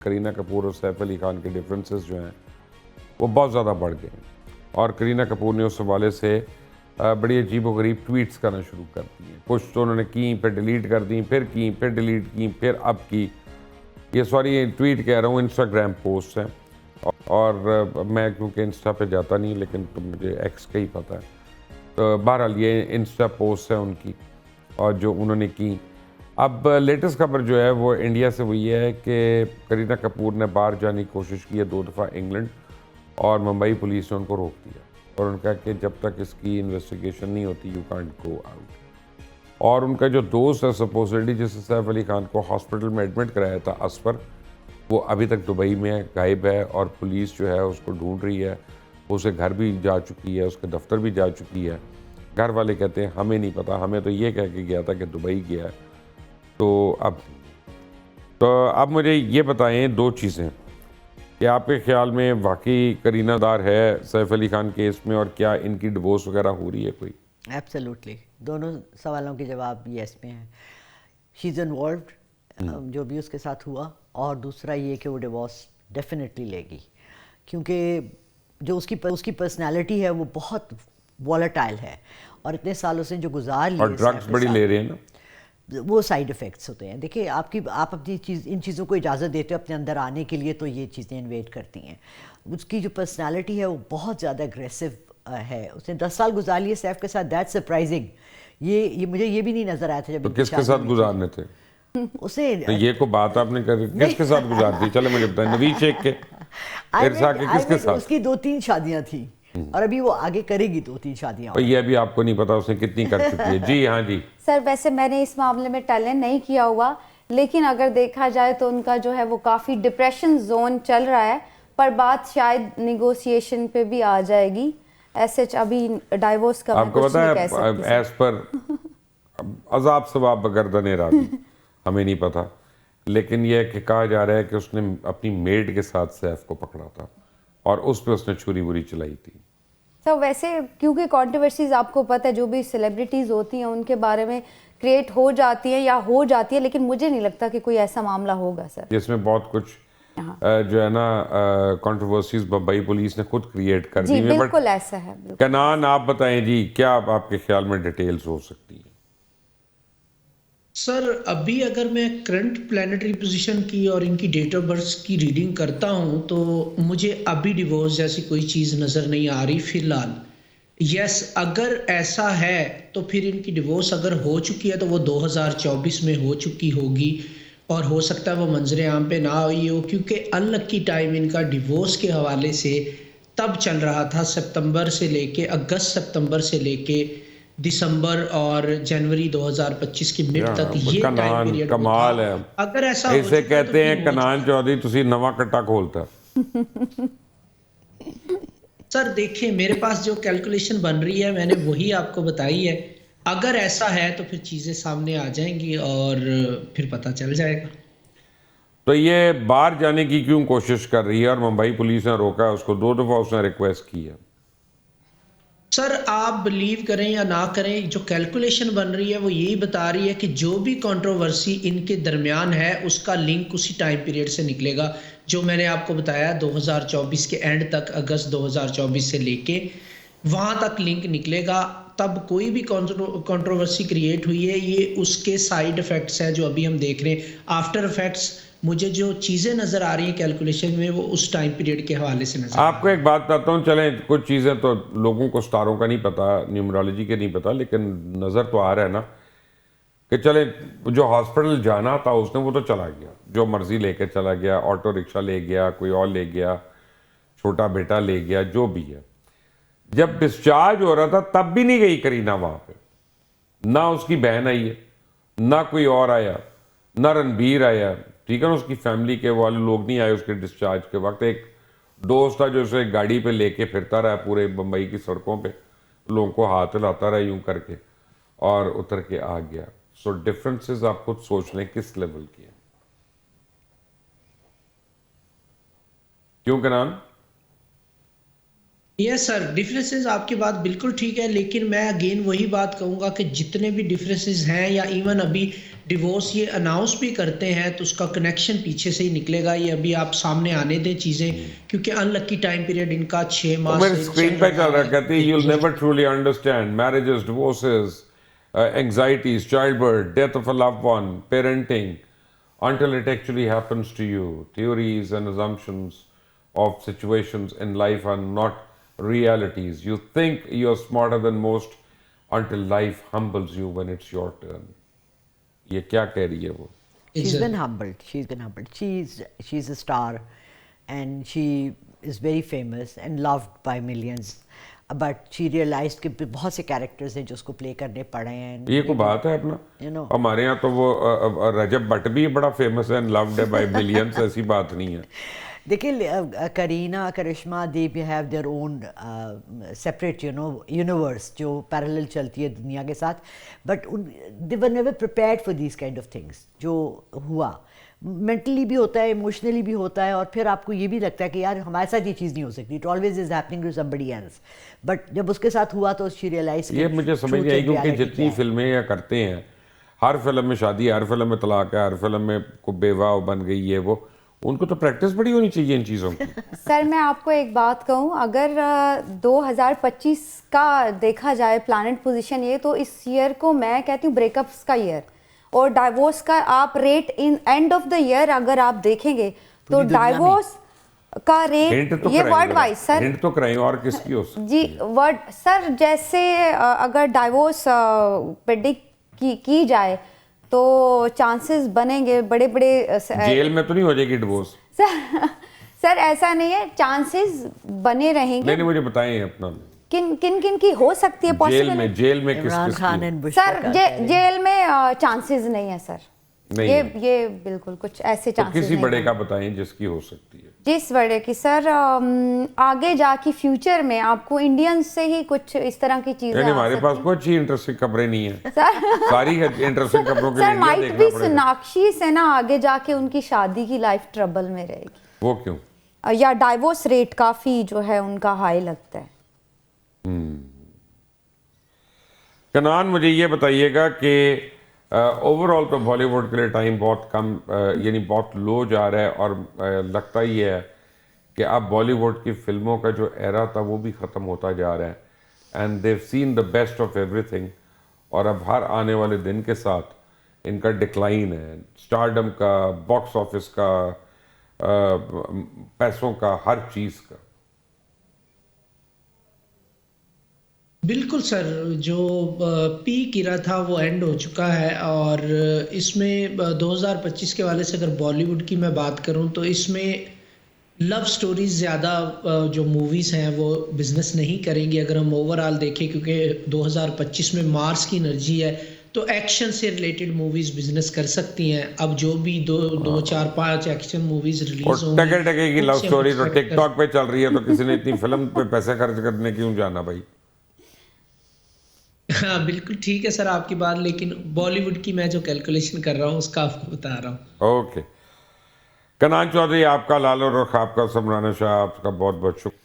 करीना कपूर और सैफ अली खान के डिफरेंसेस जो हैं वो बहुत ज़्यादा बढ़ गए हैं और करीना कपूर ने उस हवाले से बड़ी अजीब व गरीब ट्वीट्स करना शुरू कर दिए। कुछ तो उन्होंने की, फिर डिलीट कर दी, फिर डिलीट की, फिर अब की। ये सॉरी ट्वीट कह रहा हूँ, इंस्टाग्राम पोस्ट हैं और मैं क्योंकि इंस्टा पे जाता नहीं, लेकिन तो मुझे एक्स का ही पता है। तो बहरहाल ये इंस्टा पोस्ट है उनकी और जो उन्होंने की। अब लेटेस्ट खबर जो है वो इंडिया से हुई है कि करीना कपूर ने बाहर जाने की कोशिश की है 2 दफ़ा इंग्लैंड, और मुंबई पुलिस ने उनको रोक दिया और उनका कि जब तक इसकी इन्वेस्टिगेशन नहीं होती यू कांट गो आउट। और उनका जो दोस्त है सपोजिटली जिसने सैफ अली खान को हॉस्पिटल में एडमिट कराया था, असफर, वो अभी तक दुबई में गायब है और पुलिस जो है उसको ढूंढ रही है। उसे घर भी जा चुकी है, उसके दफ्तर भी जा चुकी है। घर वाले कहते हैं हमें नहीं पता, हमें तो ये कह के गया था कि दुबई गया है। तो अब मुझे ये बताएं 2 चीज़ें कि आपके ख्याल में वाकई करीना दार है सैफ अली खान केस में, और क्या इनकी डिवोर्स वगैरह हो रही है कोई? एब्सोल्युटली, दोनों सवालों के जवाब येस में हैं। शी इज़ इन्वॉल्व्ड, जो भी उसके साथ हुआ, और दूसरा ये कि वो डिवोर्स डेफिनेटली लेगी, क्योंकि जो उसकी पर्सनालिटी है वो बहुत वॉलेटाइल है और इतने सालों से जो गुजार लिए और ड्रग्स बड़ी ले रहे हैं ना, वो साइड इफ़ेक्ट्स होते हैं। देखिए, आप अपनी इन चीज़ों को इजाज़त देते हो अपने अंदर आने के लिए, तो ये चीज़ें इन्वेट करती हैं। उसकी जो पर्सनालिटी है वो बहुत ज़्यादा अग्रेसिव है। उसने 10 साल गुजार लिए सैफ के साथ, दैट्स सरप्राइजिंग। ये मुझे ये भी नहीं नज़र आया था जब तो किसके साथ गुजारने थे? उसे तो ये को बात आपने कर किसके साथ गुजारती? चले मुझे बताएं, नवीद शेख के इरसा के किसके साथ? उसकी 2-3 शादियाँ थी और अभी वो आगे करेगी 2-3 शादियाँ। तो ये अभी आपको नहीं पता उसने कितनी कर चुकी है। जी हाँ जी सर, वैसे मैंने इस मामले में टैलेंट नहीं किया हुआ, लेकिन अगर देखा जाए तो उनका जो है वो काफ़ी डिप्रेशन जोन चल रहा है, पर बात शायद निगोशिएशन पे भी आ जाएगी। ऐसे अभी डाइवोर्स का आपको पता है एज पर अजाब सवाब गर्दन राजी हमें नहीं पता, लेकिन यह कि कहा जा रहा है कि उसने अपनी मेड के साथ सैफ को पकड़ा था और उस पर उसने छुरी बुरी चलाई थी। तो वैसे क्योंकि कंट्रोवर्सीज आपको पता है जो भी सेलिब्रिटीज़ होती हैं उनके बारे में क्रिएट हो जाती है या हो जाती है, लेकिन मुझे नहीं लगता कि कोई ऐसा मामला होगा सर जिसमें बहुत कुछ जो है ना कंट्रोवर्सीज बम्बई पुलिस ने खुद क्रिएट कर दी। बिल्कुल ऐसा है। कनान, आप बताएं जी, क्या आपके ख्याल में डिटेल्स हो सकती है? सर, अभी अगर मैं करंट प्लानिटरी पोजीशन की और इनकी डेट ऑफ बर्थ की रीडिंग करता हूं तो मुझे अभी डिवोर्स जैसी कोई चीज़ नज़र नहीं आ रही फिलहाल। यस, अगर ऐसा है तो फिर इनकी डिवोर्स अगर हो चुकी है तो वो 2024 में हो चुकी होगी, और हो सकता है वो मंजर आम पे ना हुई हो, क्योंकि अनलक्की टाइम इनका डिवोर्स के हवाले से तब चल रहा था सितंबर से लेके सितंबर से लेके दिसंबर और जनवरी 2025 की मिड तक ये टाइम पीरियड कमाल है। अगर ऐसा इसे कहते हैं कनान चौधरी तुसी नवा कट्टा खोलता। सर देखिए, मेरे पास जो कैलकुलेशन बन रही है मैंने वही आपको बताई है। अगर ऐसा है तो फिर चीजें सामने आ जाएंगी और फिर पता चल जाएगा। तो ये बाहर जाने की क्यों कोशिश कर रही है और मुंबई पुलिस ने रोका है उसको? 2 दफा उसने रिक्वेस्ट की है। सर, आप बिलीव करें या ना करें, जो कैलकुलेशन बन रही है वो यही बता रही है कि जो भी कंट्रोवर्सी इनके दरमियान है उसका लिंक उसी टाइम पीरियड से निकलेगा जो मैंने आपको बताया, 2024 के एंड तक, अगस्त 2024 से लेके वहां तक लिंक निकलेगा। तब कोई भी कंट्रोवर्सी क्रिएट हुई है, ये उसके साइड इफेक्ट्स हैं जो अभी हम देख रहे हैं, आफ्टर इफेक्ट्स। मुझे जो चीज़ें नज़र आ रही हैं कैलकुलेशन में वो उस टाइम पीरियड के हवाले से नज़र आपको एक बात बताता हूँ, चलें कुछ चीज़ें तो लोगों को स्टारों का नहीं पता, न्यूमरोलॉजी के नहीं पता, लेकिन नज़र तो आ रहा है ना कि चले जो हॉस्पिटल जाना था उसने वो तो चला गया, जो मर्जी लेके चला गया, ऑटो रिक्शा ले गया, कोई और ले गया, छोटा बेटा ले गया, जो भी है। जब डिस्चार्ज हो रहा था तब भी नहीं गई करीना वहां पे, ना उसकी बहन आई है, ना कोई और आया, ना रणबीर आया, ठीक है ना, उसकी फैमिली के वाले लोग नहीं आए उसके डिस्चार्ज के वक्त। एक दोस्त था जो उसे गाड़ी पे लेके फिरता रहा पूरे बम्बई की सड़कों पे, लोगों को हाथ हिलाता रहा यूं करके, और उतर के आ गया। सो डिफरेंसेस आप खुद सोच लें किस लेवल की है। क्यों कनान? यस सर, डिफरेंसेस आपकी बात बिल्कुल ठीक है, लेकिन मैं अगेन वही बात कहूँगा कि जितने भी डिफरेंसेस हैं या इवन अभी डिवोर्स ये अनाउंस भी करते हैं तो उसका कनेक्शन पीछे से ही निकलेगा। ये अभी आप सामने आने दें चीज़ें, क्योंकि अनलकी टाइम पीरियड इनका 6 तो माह मेरे से स्क्रीन पे चल रहा है, कहती है you'll never truly understand marriages, divorces, anxieties, childbirth, death of a loved one, parenting, until it actually happens to you. Theories and assumptions of situations in life are not realities. You think you're smarter than most until life humbles you when it's your turn. ये क्या कह रही है वो? She's been humbled. She's been humbled. She's a star, and she is very famous and loved by millions. But she realized कि बहुत से characters हैं जो उसको play करने पड़े हैं. ये कोई बात है अपना? You know. हमारे यहाँ तो वो रजब भट्ट भी बड़ा फेमस है and loved by millions. ऐसी बात नहीं है. देखिए करीना करिश्मा दे भी have their own separate universe जो पैरेलल चलती है दुनिया के साथ, but they were never prepared for these kind of things. जो हुआ मेंटली भी होता है, इमोशनली भी होता है, और फिर आपको ये भी लगता है कि यार हमारे साथ ये चीज़ नहीं हो सकती. It always is happening to somebody else. But जब उसके साथ हुआ तो शी रियलाइज. ये मुझे समझ नहीं आई, क्योंकि जितनी फिल्में या करते हैं, हर फिल्म में शादी, हर फिल्म में तलाक है, हर फिल्म में को बेवा बन गई है, वो उनको तो प्रैक्टिस बड़ी होनी चाहिए इन चीज़ों की. सर मैं आपको एक बात कहूँ, अगर 2025 का देखा जाए प्लैनेट पोजीशन ये, तो इस ईयर को मैं कहती हूँ ब्रेकअप्स का ईयर और डाइवोर्स का आप rate in end of the year अगर आप देखेंगे तो डाइवोर्स का रेट तो ये वर्ल्ड वाइज सर हिंट तो कराएं और किसकी हो सकती जी वर्ड सर. जैसे अगर डाइवोर्स प्रेडिक्ट की जाए तो चांसेस बनेंगे बड़े बड़े. जेल में तो नहीं हो जाएगी डिवोर्स? सर ऐसा नहीं है, चांसेस बने रहेंगे. नहीं मुझे बताएं अपना. किन की हो सकती है पॉसिबल? जेल में Imran Khan and Bush sir jail में चांसेस नहीं है सर. नहीं ये बिल्कुल कुछ ऐसे तो चांसेस किसी बड़े का बताएं जिसकी हो सकती है. जिस बड़े की सर आगे जाके फ्यूचर में आपको इंडियंस से ही कुछ इस तरह की चीजें. हमारे पास कोई अच्छी इंटरेस्टिंग खबरें नहीं है सारी इंटरेस्टिंग खबरों के लिए सर माइट देखना भी पड़ेगा. सोनाक्षी से ना आगे जाके उनकी शादी की लाइफ ट्रबल में रहेगी. वो क्यों? या डाइवोर्स रेट काफी जो है उनका हाई लगता है. कनान मुझे ये बताइएगा कि ओवरऑल तो बॉलीवुड के लिए टाइम बहुत कम यानी बहुत लो जा रहा है, और लगता ही है कि अब बॉलीवुड की फिल्मों का जो एरा था वो भी ख़त्म होता जा रहा है. And they've seen the best of everything, और अब हर आने वाले दिन के साथ इनका डिक्लाइन है, स्टारडम का, बॉक्स ऑफिस का, पैसों का, हर चीज़ का. बिल्कुल सर, जो पीक इरा था वो एंड हो चुका है, और इसमें 2025 के वाले से अगर बॉलीवुड की मैं बात करूं तो इसमें लव स्टोरीज ज़्यादा जो मूवीज़ हैं वो बिजनेस नहीं करेंगी अगर हम ओवरऑल देखें, क्योंकि 2025 में मार्स की एनर्जी है, तो एक्शन से रिलेटेड मूवीज़ बिजनेस कर सकती हैं. अब जो भी दो चार पांच एक्शन मूवीज़ रिलीज होंगी, टके की लव स्टोरी तो टिकटॉक पे चल रही है, तो किसी ने इतनी फिल्म पे पैसे खर्च करने क्यों जाना भाई? हाँ बिल्कुल ठीक है सर आपकी बात, लेकिन बॉलीवुड की मैं जो कैलकुलेशन कर रहा हूँ उसका आपको बता रहा हूँ. ओके. कनान चौधरी आपका, लालो रुख आपका, समराना शाह आपका बहुत बहुत शुक्रिया.